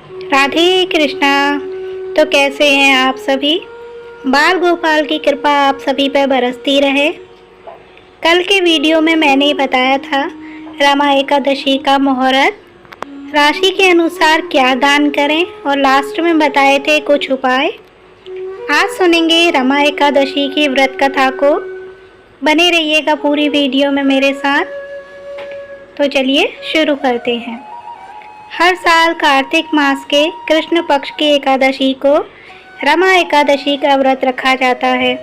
राधे कृष्णा। तो कैसे हैं आप सभी? बाल गोपाल की कृपा आप सभी पर बरसती रहे। कल के वीडियो में मैंने बताया था रमा एकादशी का मुहूर्त, राशि के अनुसार क्या दान करें और लास्ट में बताए थे कुछ उपाय। आज सुनेंगे रमा एकादशी की व्रत कथा को। बने रहिएगा पूरी वीडियो में मेरे साथ। तो चलिए शुरू करते हैं। हर साल कार्तिक मास के कृष्ण पक्ष की एकादशी को रमा एकादशी का व्रत रखा जाता है।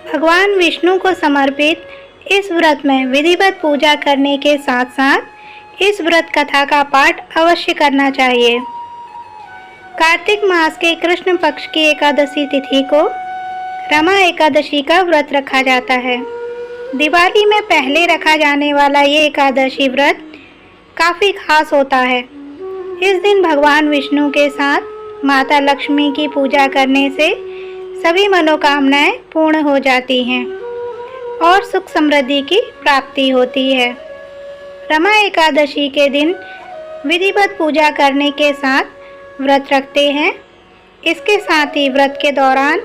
भगवान विष्णु को समर्पित इस व्रत में विधिवत पूजा करने के साथ साथ इस व्रत कथा का पाठ अवश्य करना चाहिए। कार्तिक मास के कृष्ण पक्ष की एकादशी तिथि को रमा एकादशी का व्रत रखा जाता है। दिवाली में पहले रखा जाने वाला ये एकादशी व्रत काफ़ी खास होता है। इस दिन भगवान विष्णु के साथ माता लक्ष्मी की पूजा करने से सभी मनोकामनाएं पूर्ण हो जाती हैं और सुख समृद्धि की प्राप्ति होती है। रमा एकादशी के दिन विधिवत पूजा करने के साथ व्रत रखते हैं। इसके साथ ही व्रत के दौरान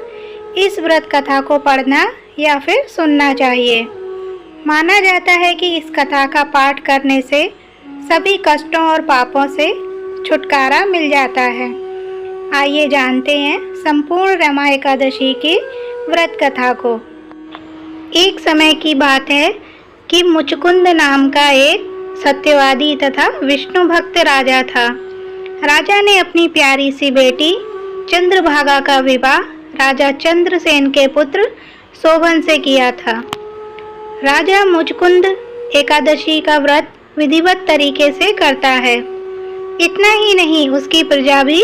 इस व्रत कथा को पढ़ना या फिर सुनना चाहिए। माना जाता है कि इस कथा का पाठ करने से सभी कष्टों और पापों से छुटकारा मिल जाता है। आइए जानते हैं संपूर्ण रमा एकादशी की व्रत कथा को। एक समय की बात है कि मुचकुंद नाम का एक सत्यवादी तथा विष्णु भक्त राजा था। राजा ने अपनी प्यारी सी बेटी चंद्रभागा का विवाह राजा चंद्रसेन के पुत्र शोभन से किया था। राजा मुचकुंद एकादशी का व्रत विधिवत तरीके से करता है। इतना ही नहीं, उसकी प्रजा भी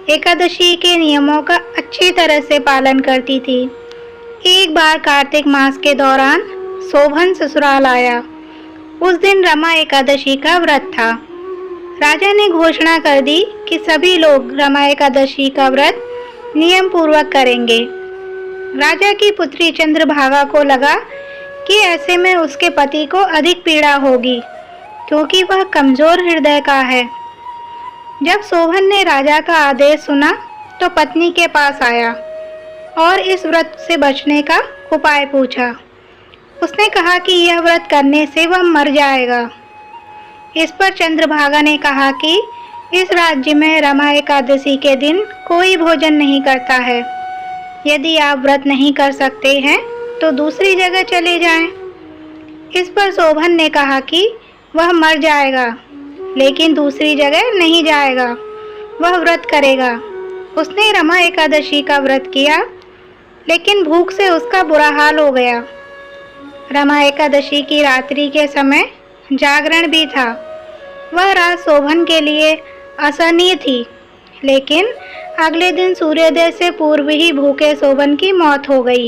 एकादशी के नियमों का अच्छी तरह से पालन करती थी। एक बार कार्तिक मास के दौरान शोभन ससुराल आया। उस दिन रमा एकादशी का व्रत था। राजा ने घोषणा कर दी कि सभी लोग रमा एकादशी का व्रत नियम पूर्वक करेंगे। राजा की पुत्री चंद्रभागा को लगा कि ऐसे में उसके पति को अधिक पीड़ा होगी, क्योंकि वह कमजोर हृदय का है। जब शोभन ने राजा का आदेश सुना तो पत्नी के पास आया और इस व्रत से बचने का उपाय पूछा। उसने कहा कि यह व्रत करने से वह मर जाएगा। इस पर चंद्रभागा ने कहा कि इस राज्य में रमा एकादशी के दिन कोई भोजन नहीं करता है। यदि आप व्रत नहीं कर सकते हैं तो दूसरी जगह चले जाएं। इस पर शोभन ने कहा कि वह मर जाएगा लेकिन दूसरी जगह नहीं जाएगा, वह व्रत करेगा। उसने रमा एकादशी का व्रत किया लेकिन भूख से उसका बुरा हाल हो गया। रमा एकादशी की रात्रि के समय जागरण भी था। वह रात शोभन के लिए असहनीय थी, लेकिन अगले दिन सूर्योदय से पूर्व ही भूखे शोभन की मौत हो गई।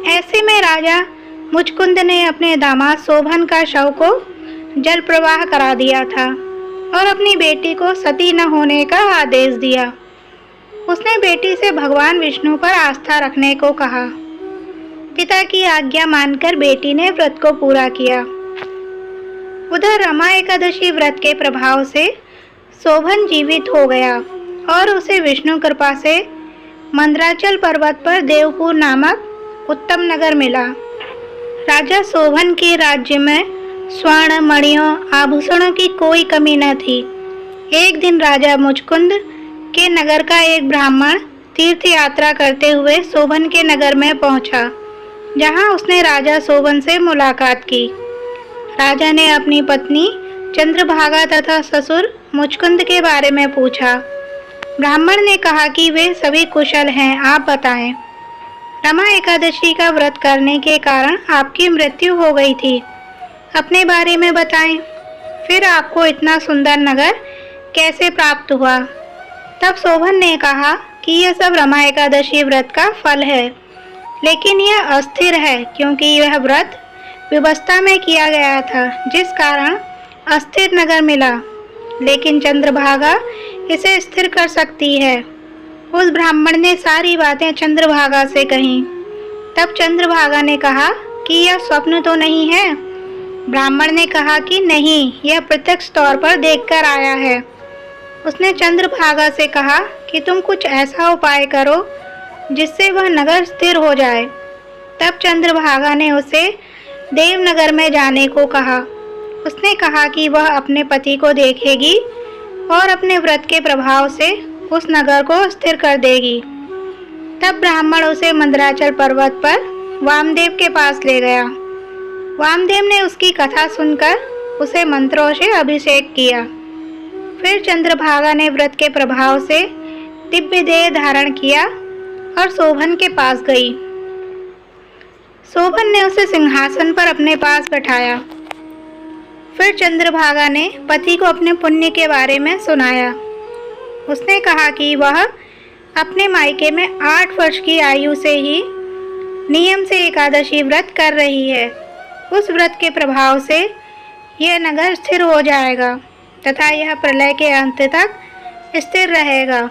ऐसे में राजा मुचकुंद ने अपने दामाद शोभन का शव को जल प्रवाह करा दिया था और अपनी बेटी को सती न होने का आदेश दिया। उसने बेटी से भगवान विष्णु पर आस्था रखने को कहा। पिता की आज्ञा मानकर बेटी ने व्रत को पूरा किया। उधर रमा एकादशी व्रत के प्रभाव से शोभन जीवित हो गया और उसे विष्णु कृपा से मंदराचल पर्वत पर देवपुर नामक उत्तम नगर मिला। राजा शोभन के राज्य में स्वर्ण, मणियों, आभूषणों की कोई कमी न थी। एक दिन राजा मुचकुंद के नगर का एक ब्राह्मण तीर्थ यात्रा करते हुए शोभन के नगर में पहुंचा, जहां उसने राजा शोभन से मुलाकात की। राजा ने अपनी पत्नी चंद्रभागा तथा ससुर मुचकुंद के बारे में पूछा। ब्राह्मण ने कहा कि वे सभी कुशल हैं, आप बताएं। रमा एकादशी का व्रत करने के कारण आपकी मृत्यु हो गई थी, अपने बारे में बताएं। फिर आपको इतना सुंदर नगर कैसे प्राप्त हुआ? तब शोभन ने कहा कि यह सब रमा एकादशी व्रत का फल है, लेकिन यह अस्थिर है क्योंकि यह व्रत व्यवस्था में किया गया था, जिस कारण अस्थिर नगर मिला। लेकिन चंद्रभागा इसे स्थिर कर सकती है। उस ब्राह्मण ने सारी बातें चंद्रभागा से कहीं। तब चंद्रभागा ने कहा कि यह स्वप्न तो नहीं है। ब्राह्मण ने कहा कि नहीं, यह प्रत्यक्ष तौर पर देखकर आया है। उसने चंद्रभागा से कहा कि तुम कुछ ऐसा उपाय करो जिससे वह नगर स्थिर हो जाए। तब चंद्रभागा ने उसे देवनगर में जाने को कहा। उसने कहा कि वह अपने पति को देखेगी और अपने व्रत के प्रभाव से उस नगर को स्थिर कर देगी। तब ब्राह्मण उसे मंदराचल पर्वत पर वामदेव के पास ले गया। वामदेव ने उसकी कथा सुनकर उसे मंत्रों से अभिषेक किया। फिर चंद्रभागा ने व्रत के प्रभाव से दिव्य देह धारण किया और शोभन के पास गई। शोभन ने उसे सिंहासन पर अपने पास बैठाया। फिर चंद्रभागा ने पति को अपने पुण्य के बारे में सुनाया। उसने कहा कि वह अपने मायके में 8 वर्ष की आयु से ही नियम से एकादशी व्रत कर रही है। उस व्रत के प्रभाव से यह नगर स्थिर हो जाएगा तथा यह प्रलय के अंत तक स्थिर रहेगा।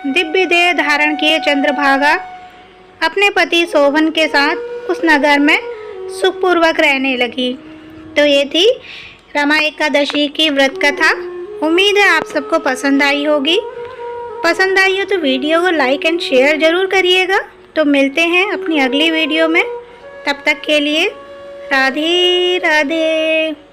दिव्य देह धारण किए चंद्रभागा अपने पति शोभन के साथ उस नगर में सुखपूर्वक रहने लगी। तो ये थी रमा एकादशी की व्रत कथा। उम्मीद है आप सबको पसंद आई होगी। पसंद आई हो तो वीडियो को लाइक एंड शेयर ज़रूर करिएगा। तो मिलते हैं अपनी अगली वीडियो में। तब तक के लिए राधे राधे।